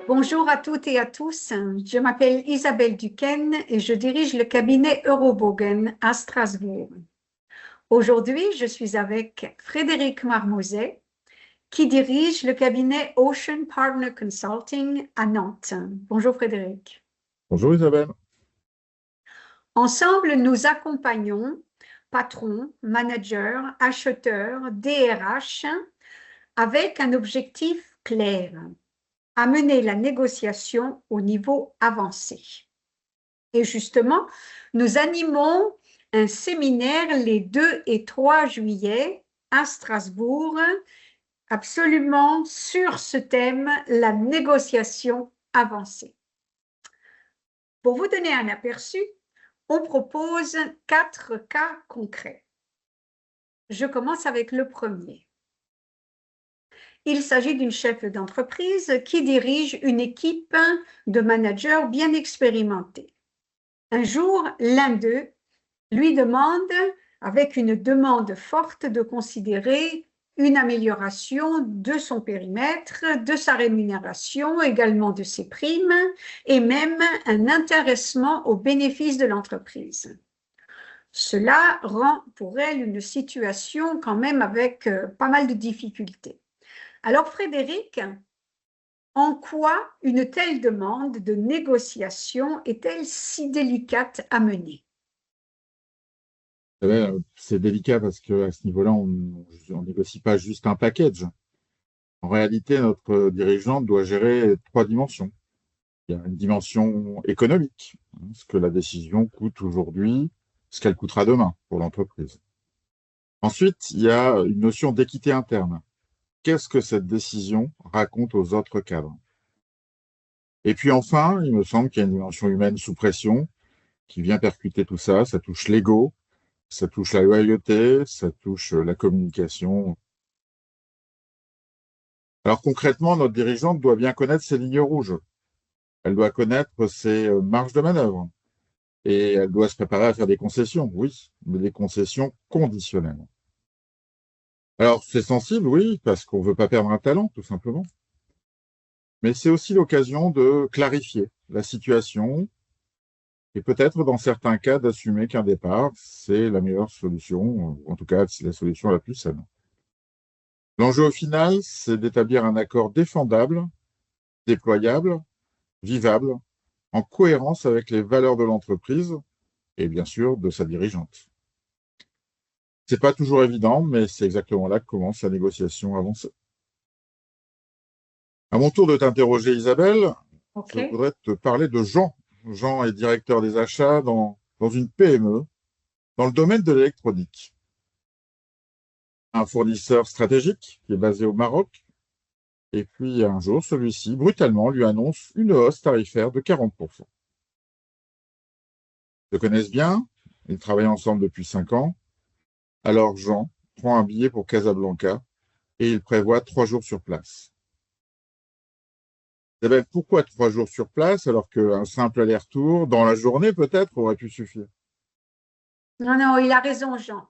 Bonjour à toutes et à tous. Je m'appelle Isabelle Duquesne et je dirige le cabinet Eurobogen à Strasbourg. Aujourd'hui, je suis avec Frédéric Marmouzet qui dirige le cabinet Ocean Partner Consulting à Nantes. Bonjour Frédéric. Bonjour Isabelle. Ensemble, nous accompagnons patrons, managers, acheteurs, DRH avec un objectif clair: amener la négociation au niveau avancé. Et justement, nous animons un séminaire les 2 et 3 juillet à Strasbourg, absolument sur ce thème, la négociation avancée. Pour vous donner un aperçu, on propose 4 cas concrets. Je commence avec le premier. Il s'agit d'une chef d'entreprise qui dirige une équipe de managers bien expérimentés. Un jour, l'un d'eux lui demande, avec une demande forte, de considérer une amélioration de son périmètre, de sa rémunération, également de ses primes, et même un intéressement aux bénéfices de l'entreprise. Cela rend pour elle une situation quand même avec pas mal de difficultés. Alors Frédéric, en quoi une telle demande de négociation est-elle si délicate à mener? C'est délicat parce qu'à ce niveau-là, on ne négocie pas juste un package. En réalité, notre dirigeante doit gérer 3 dimensions. Il y a une dimension économique, ce que la décision coûte aujourd'hui, ce qu'elle coûtera demain pour l'entreprise. Ensuite, il y a une notion d'équité interne. Qu'est-ce que cette décision raconte aux autres cadres? Et puis enfin, il me semble qu'il y a une dimension humaine sous pression qui vient percuter tout ça. Ça touche l'ego, ça touche la loyauté, ça touche la communication. Alors concrètement, notre dirigeante doit bien connaître ses lignes rouges. Elle doit connaître ses marges de manœuvre. Et elle doit se préparer à faire des concessions, oui, mais des concessions conditionnelles. Alors c'est sensible, oui, parce qu'on ne veut pas perdre un talent, tout simplement. Mais c'est aussi l'occasion de clarifier la situation et peut-être, dans certains cas, d'assumer qu'un départ, c'est la meilleure solution, ou en tout cas, c'est la solution la plus saine. L'enjeu au final, c'est d'établir un accord défendable, déployable, vivable, en cohérence avec les valeurs de l'entreprise et bien sûr de sa dirigeante. C'est pas toujours évident, mais c'est exactement là que commence la négociation avancée. À mon tour de t'interroger, Isabelle, je OK. voudrais te parler de Jean. Jean est directeur des achats dans une PME dans le domaine de l'électronique. Un fournisseur stratégique qui est basé au Maroc. Et puis un jour, celui-ci, brutalement, lui annonce une hausse tarifaire de 40%. Ils se connaissent bien, ils travaillent ensemble depuis 5 ans. Alors Jean prend un billet pour Casablanca et il prévoit 3 jours sur place. Isabelle, pourquoi 3 jours sur place alors qu'un simple aller-retour, dans la journée peut-être, aurait pu suffire? Non, non, il a raison, Jean.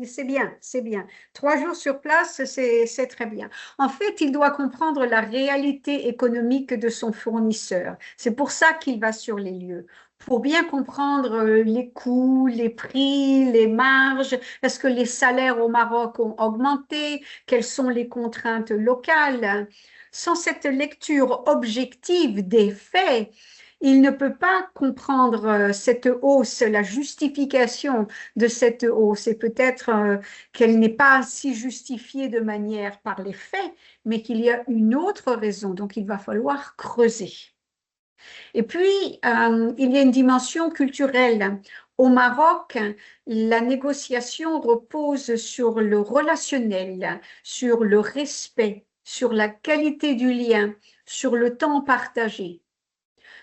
C'est bien, c'est bien. 3 jours sur place, c'est très bien. En fait, il doit comprendre la réalité économique de son fournisseur. C'est pour ça qu'il va sur les lieux, pour bien comprendre les coûts, les prix, les marges. Est-ce que les salaires au Maroc ont augmenté? Quelles sont les contraintes locales? Sans cette lecture objective des faits, il ne peut pas comprendre cette hausse, la justification de cette hausse, et peut-être qu'elle n'est pas si justifiée de manière par les faits, mais qu'il y a une autre raison. Donc, il va falloir creuser. Et puis, il y a une dimension culturelle. Au Maroc, la négociation repose sur le relationnel, sur le respect, sur la qualité du lien, sur le temps partagé.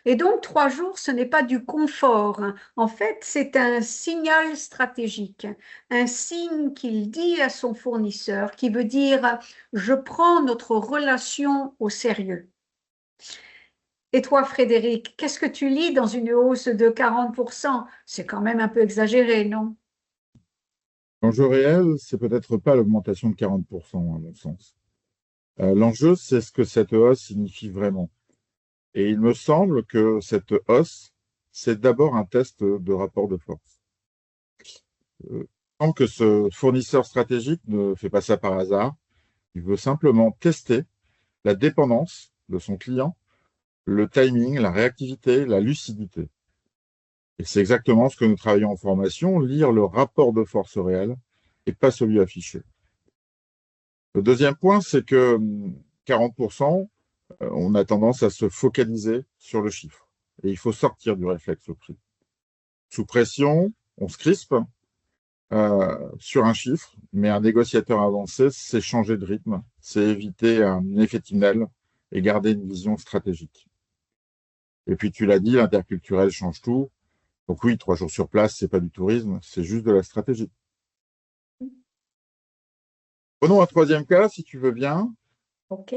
Et donc, 3 jours, ce n'est pas du confort. En fait, c'est un signal stratégique, un signe qu'il dit à son fournisseur, qui veut dire, je prends notre relation au sérieux. Et toi, Frédéric, qu'est-ce que tu lis dans une hausse de 40%? C'est quand même un peu exagéré, non? L'enjeu réel, c'est peut-être pas l'augmentation de 40%, à mon sens. L'enjeu, c'est ce que cette hausse signifie vraiment. Et il me semble que cette hausse, c'est d'abord un test de rapport de force. Il semble que ce fournisseur stratégique ne fait pas ça par hasard. Il veut simplement tester la dépendance de son client, le timing, la réactivité, la lucidité. Et c'est exactement ce que nous travaillons en formation, lire le rapport de force réel et pas celui affiché. Le deuxième point, c'est que 40%, on a tendance à se focaliser sur le chiffre. Et il faut sortir du réflexe prix. Sous pression, on se crispe sur un chiffre, mais un négociateur avancé, c'est changer de rythme, c'est éviter un effet tunnel et garder une vision stratégique. Et puis tu l'as dit, l'interculturel change tout. Donc oui, 3 jours sur place, c'est pas du tourisme, c'est juste de la stratégie. Prenons un troisième cas, si tu veux bien. OK.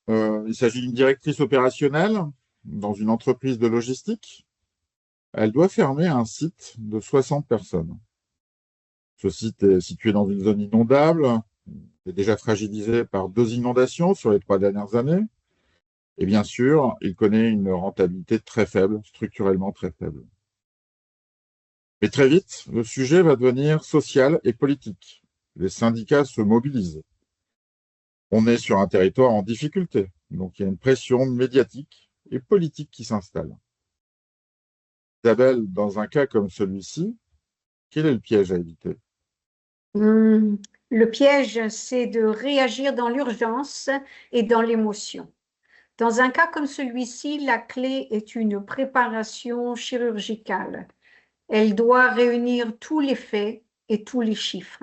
Il s'agit d'une directrice opérationnelle dans une entreprise de logistique. Elle doit fermer un site de 60 personnes. Ce site est situé dans une zone inondable, est déjà fragilisé par 2 inondations sur les 3 dernières années. Et bien sûr, il connaît une rentabilité très faible, structurellement très faible. Mais très vite, le sujet va devenir social et politique. Les syndicats se mobilisent. On est sur un territoire en difficulté, donc il y a une pression médiatique et politique qui s'installe. Isabelle, dans un cas comme celui-ci, quel est le piège à éviter? Le piège, c'est de réagir dans l'urgence et dans l'émotion. Dans un cas comme celui-ci, la clé est une préparation chirurgicale. Elle doit réunir tous les faits et tous les chiffres.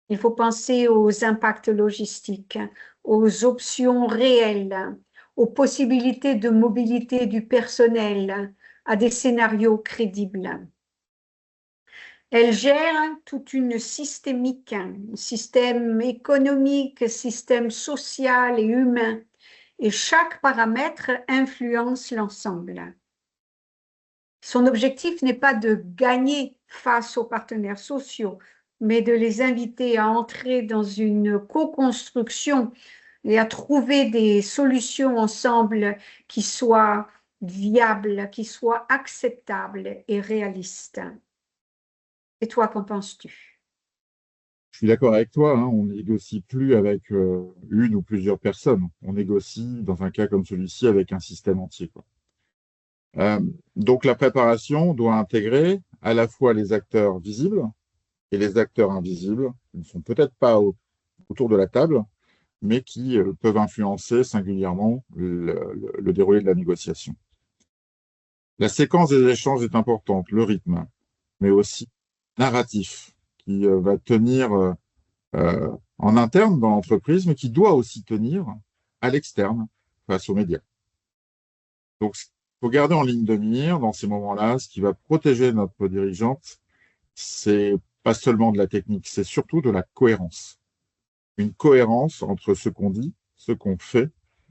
Il faut penser aux impacts logistiques, aux options réelles, aux possibilités de mobilité du personnel, à des scénarios crédibles. Elle gère toute une systémique, un système économique, système social et humain, et chaque paramètre influence l'ensemble. Son objectif n'est pas de gagner face aux partenaires sociaux, mais de les inviter à entrer dans une co-construction et à trouver des solutions ensemble qui soient viables, qui soient acceptables et réalistes. Et toi, qu'en penses-tu? Je suis d'accord avec toi, hein, on négocie plus avec une ou plusieurs personnes. On négocie, dans un cas comme celui-ci, avec un système entier, quoi. Donc la préparation doit intégrer à la fois les acteurs visibles et les acteurs invisibles, qui ne sont peut-être pas autour de la table, mais qui peuvent influencer singulièrement le déroulé de la négociation. La séquence des échanges est importante, le rythme, mais aussi narratif, qui va tenir en interne dans l'entreprise, mais qui doit aussi tenir à l'externe face aux médias. Donc, il faut garder en ligne de mire dans ces moments-là, ce qui va protéger notre dirigeante, c'est pas seulement de la technique, c'est surtout de la cohérence. Une cohérence entre ce qu'on dit, ce qu'on fait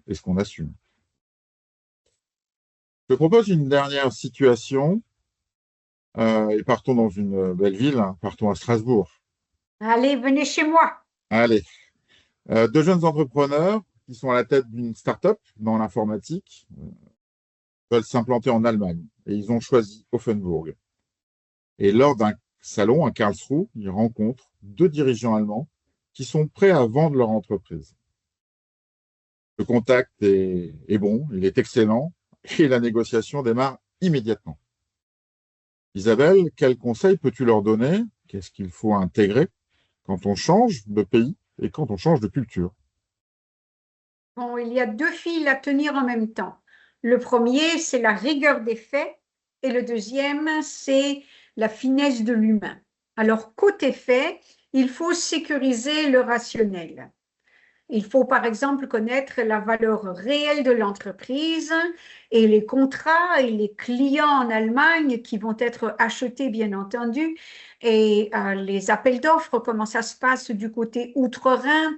et ce qu'on assume. Je propose une dernière situation et partons dans une belle ville, hein, partons à Strasbourg. Allez, venez chez moi. Allez, 2 jeunes entrepreneurs qui sont à la tête d'une start-up dans l'informatique veulent s'implanter en Allemagne et ils ont choisi Offenburg. Et lors d'un salon à Karlsruhe, ils rencontrent 2 dirigeants allemands qui sont prêts à vendre leur entreprise. Le contact est bon, il est excellent et la négociation démarre immédiatement. Isabelle, quels conseils peux-tu leur donner? Qu'est-ce qu'il faut intégrer quand on change de pays et quand on change de culture? Bon, il y a 2 fils à tenir en même temps. Le premier, c'est la rigueur des faits et le deuxième, c'est la finesse de l'humain. Alors, côté fait, il faut sécuriser le rationnel. Il faut, par exemple, connaître la valeur réelle de l'entreprise et les contrats et les clients en Allemagne qui vont être achetés, bien entendu, et les appels d'offres, comment ça se passe du côté outre-Rhin,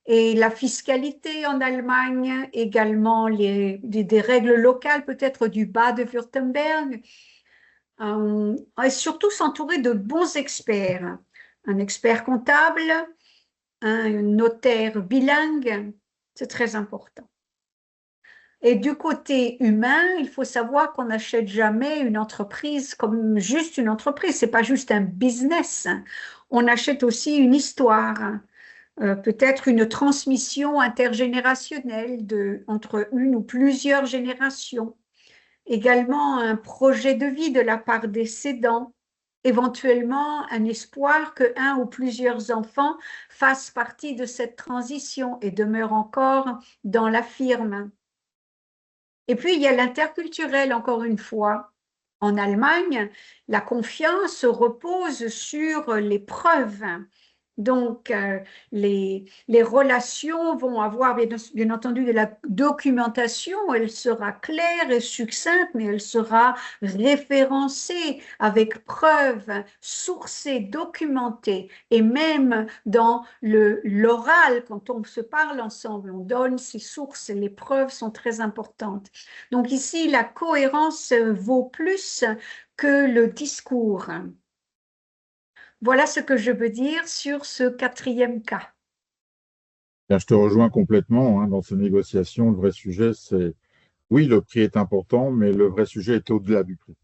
et la fiscalité en Allemagne, également des règles locales, peut-être du bas de Württemberg, et surtout s'entourer de bons experts, un expert comptable, un notaire bilingue, c'est très important. Et du côté humain, il faut savoir qu'on n'achète jamais une entreprise comme juste une entreprise. C'est pas juste un business. On achète aussi une histoire, peut-être une transmission intergénérationnelle entre une ou plusieurs générations. Également un projet de vie de la part des cédants, éventuellement un espoir que un ou plusieurs enfants fassent partie de cette transition et demeurent encore dans la firme. Et puis, il y a l'interculturel, encore une fois. En Allemagne, la confiance repose sur les preuves. Donc, les relations vont avoir bien entendu de la documentation, elle sera claire et succincte, mais elle sera référencée avec preuves, sourcées, documentées. Et même dans l'oral, quand on se parle ensemble, on donne ces sources, les preuves sont très importantes. Donc ici, la cohérence vaut plus que le discours. Voilà ce que je veux dire sur ce quatrième cas. Bien, je te rejoins complètement, hein, dans ces négociations. Le vrai sujet, c'est, oui, le prix est important, mais le vrai sujet est au-delà du prix.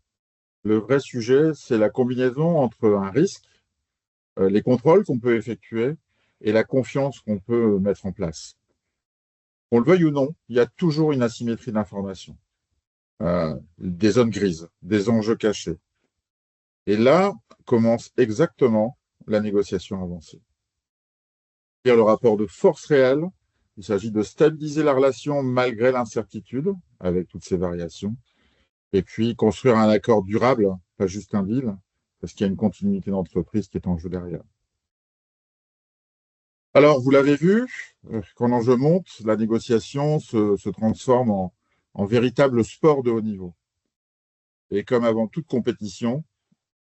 Le vrai sujet, c'est la combinaison entre un risque, les contrôles qu'on peut effectuer et la confiance qu'on peut mettre en place. Qu'on le veuille ou non, il y a toujours une asymétrie d'information, des zones grises, des enjeux cachés. Et là commence exactement la négociation avancée. Le rapport de force réelle, il s'agit de stabiliser la relation malgré l'incertitude, avec toutes ces variations, et puis construire un accord durable, pas juste un deal, parce qu'il y a une continuité d'entreprise qui est en jeu derrière. Alors, vous l'avez vu, quand l'enjeu monte, la négociation se transforme en véritable sport de haut niveau. Et comme avant toute compétition,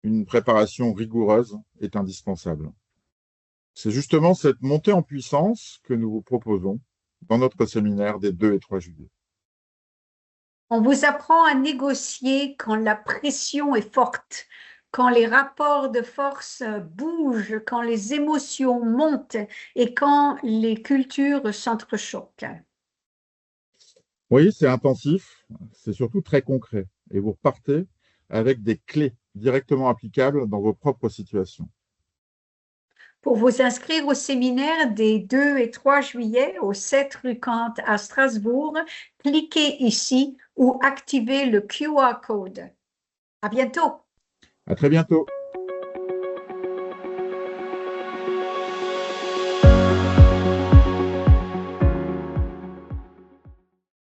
une préparation rigoureuse est indispensable. C'est justement cette montée en puissance que nous vous proposons dans notre séminaire des 2 et 3 juillet. On vous apprend à négocier quand la pression est forte, quand les rapports de force bougent, quand les émotions montent et quand les cultures s'entrechoquent. Oui, c'est intensif, c'est surtout très concret. Et vous repartez avec des clés directement applicables dans vos propres situations. Pour vous inscrire au séminaire des 2 et 3 juillet au 7 rue Kant à Strasbourg, cliquez ici ou activez le QR code. À bientôt. À très bientôt.